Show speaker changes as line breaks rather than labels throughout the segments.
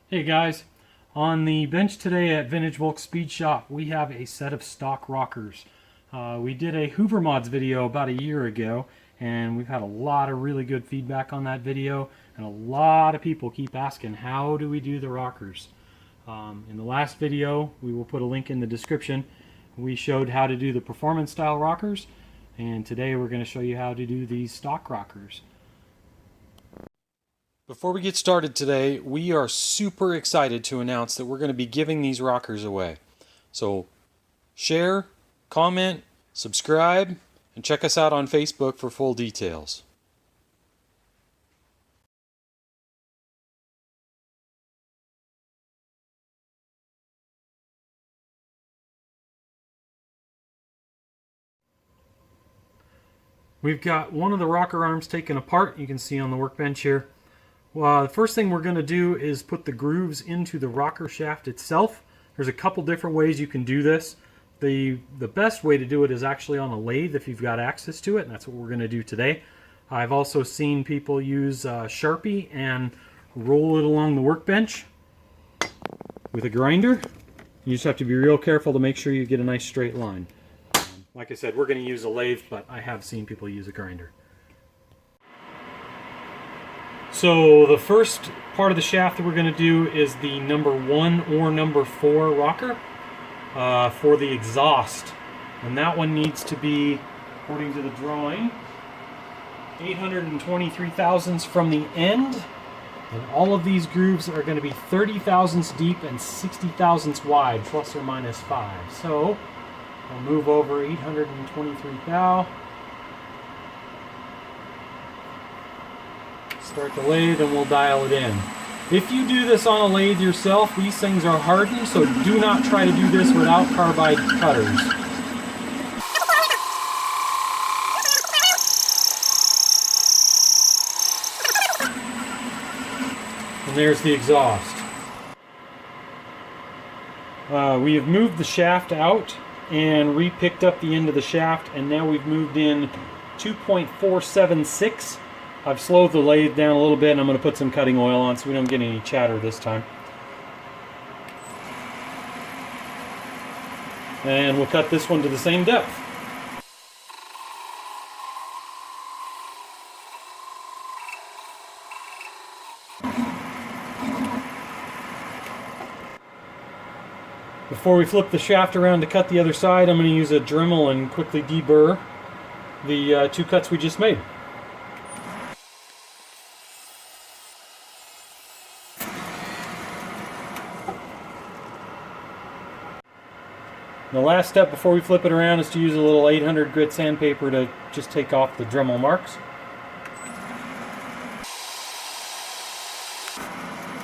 Hey guys, on the bench today at Vintage Volks Speed Shop, we have a set of stock rockers. We did a Hoover mods video about a year ago, and we've had a lot of really good feedback on that video, and a lot of people keep asking, how do we do the rockers? In the last video, we will put a link in the description, we showed how to do the performance style rockers, and today we're going to show you how to do these stock rockers. Before we get started today, we are super excited to announce that we're going to be giving these rockers away. So share, comment, subscribe, and check us out on Facebook for full details. We've got one of the rocker arms taken apart, you can see on the workbench here. The first thing we're going to do is put the grooves into the rocker shaft itself. There's a couple different ways you can do this. The best way to do it is actually on a lathe if you've got access to it, and that's what we're going to do today. I've also seen people use Sharpie and roll it along the workbench with a grinder. You just have to be real careful to make sure you get a nice straight line. Like I said, we're going to use a lathe, but I have seen people use a grinder. So the first part of the shaft that we're going to do is the number 1 or number 4 rocker for the exhaust. And that one needs to be, according to the drawing, 823 thousandths from the end. And all of these grooves are going to be 30 thousandths deep and 60 thousandths wide, plus or minus 5. So I'll move over 823 thou. Start the lathe and we'll dial it in. If you do this on a lathe yourself, these things are hardened, so do not try to do this without carbide cutters. And there's the exhaust. We have moved the shaft out and re-picked up the end of the shaft, and now we've moved in 2.476. I've slowed the lathe down a little bit, and I'm going to put some cutting oil on so we don't get any chatter this time. And we'll cut this one to the same depth. Before we flip the shaft around to cut the other side, I'm going to use a Dremel and quickly deburr the 2 cuts we just made. The last step before we flip it around is to use a little 800 grit sandpaper to just take off the Dremel marks.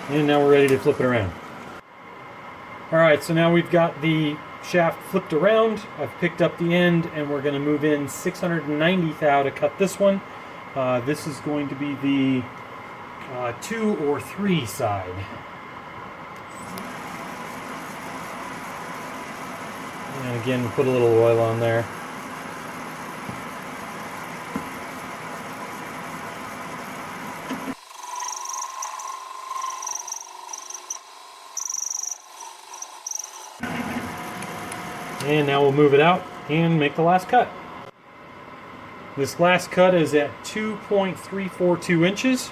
And now we're ready to flip it around. Alright, so now we've got the shaft flipped around. I've picked up the end and we're going to move in 690 thou to cut this one. This is going to be the 2 or 3 side. And again, we'll put a little oil on there. And now we'll move it out and make the last cut. This last cut is at 2.342 inches.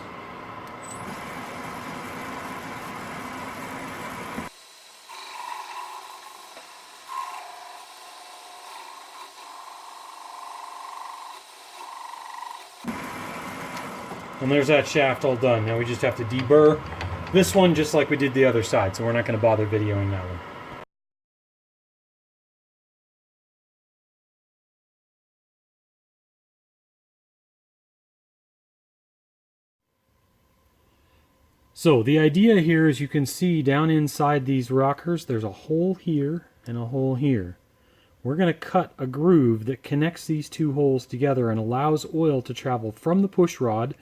And there's that shaft all done. Now we just have to deburr this one just like we did the other side, so we're not going to bother videoing that one. So the idea here is you can see down inside these rockers there's a hole here and a hole here. We're going to cut a groove that connects these 2 holes together and allows oil to travel from the push rod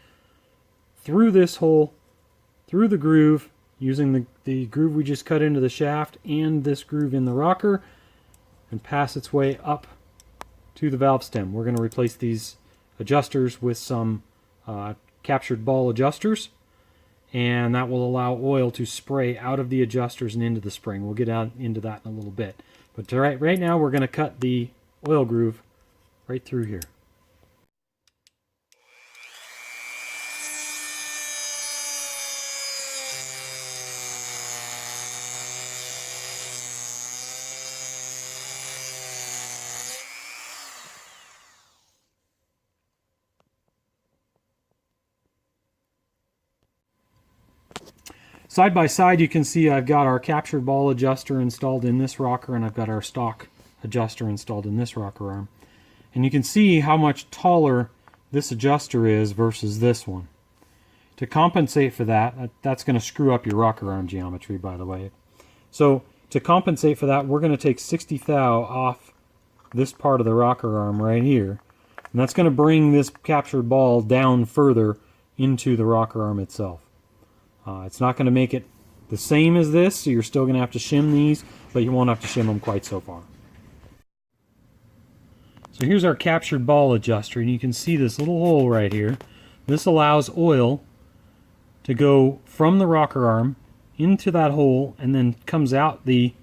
through this hole, through the groove, using the groove we just cut into the shaft and this groove in the rocker, and pass its way up to the valve stem. We're going to replace these adjusters with some captured ball adjusters. and that will allow oil to spray out of the adjusters and into the spring. We'll get out into that in a little bit. But right now we're going to cut the oil groove right through here. Side by side, you can see I've got our captured ball adjuster installed in this rocker, and I've got our stock adjuster installed in this rocker arm. And you can see how much taller this adjuster is versus this one. To compensate for that, that's going to screw up your rocker arm geometry, by the way. So to compensate for that, we're going to take 60 thou off this part of the rocker arm right here. And that's going to bring this captured ball down further into the rocker arm itself. It's not going to make it the same as this, so you're still going to have to shim these, but you won't have to shim them quite so far. So here's our captured ball adjuster, and you can see this little hole right here. This allows oil to go from the rocker arm into that hole and then comes out the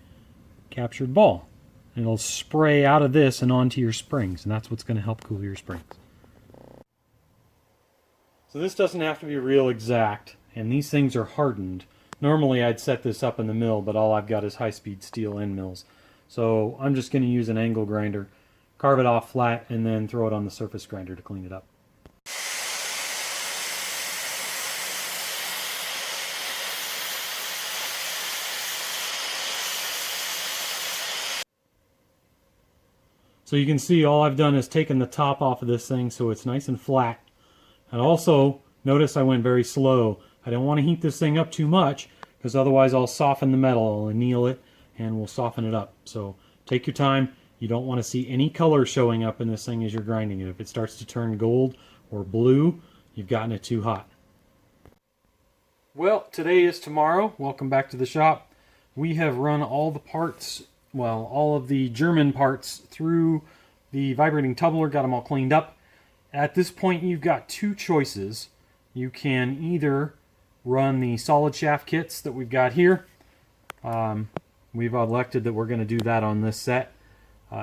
captured ball. And it'll spray out of this and onto your springs, and that's what's going to help cool your springs. So this doesn't have to be real exact, and these things are hardened. Normally I'd set this up in the mill, but all I've got is high-speed steel end mills. So I'm just going to use an angle grinder, carve it off flat, and then throw it on the surface grinder to clean it up. So you can see all I've done is taken the top off of this thing so it's nice and flat. And also, notice I went very slow. I don't want to heat this thing up too much, because otherwise I'll soften the metal, I'll anneal it, and we'll soften it up. So take your time. You don't want to see any color showing up in this thing as you're grinding it. If it starts to turn gold or blue, you've gotten it too hot. Well, today is tomorrow. Welcome back to the shop. We have run all the parts, well, all of the German parts through the vibrating tumbler, got them all cleaned up. At this point, you've got two choices. You can either run the solid shaft kits that we've got here. We've elected that we're going to do that on this set.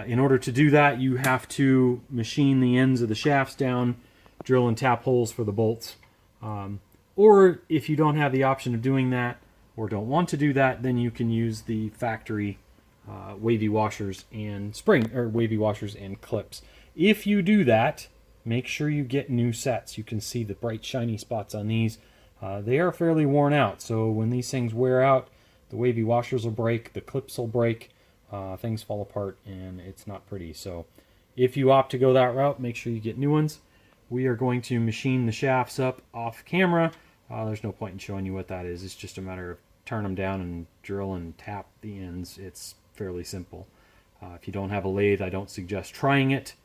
In order to do that, you have to machine the ends of the shafts down, drill and tap holes for the bolts. Or if you don't have the option of doing that, or don't want to do that, then you can use the factory wavy washers and wavy washers and clips. If you do that, make sure you get new sets. You can see the bright shiny spots on these. They are fairly worn out, so when these things wear out, the wavy washers will break, the clips will break, things fall apart, and it's not pretty. So if you opt to go that route, make sure you get new ones. We are going to machine the shafts up off camera. There's no point in showing you what that is. It's just a matter of turn them down and drill and tap the ends. It's fairly simple. If you don't have a lathe, I don't suggest trying it.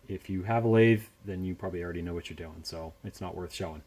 If you have a lathe, then you probably already know what you're doing, so it's not worth showing.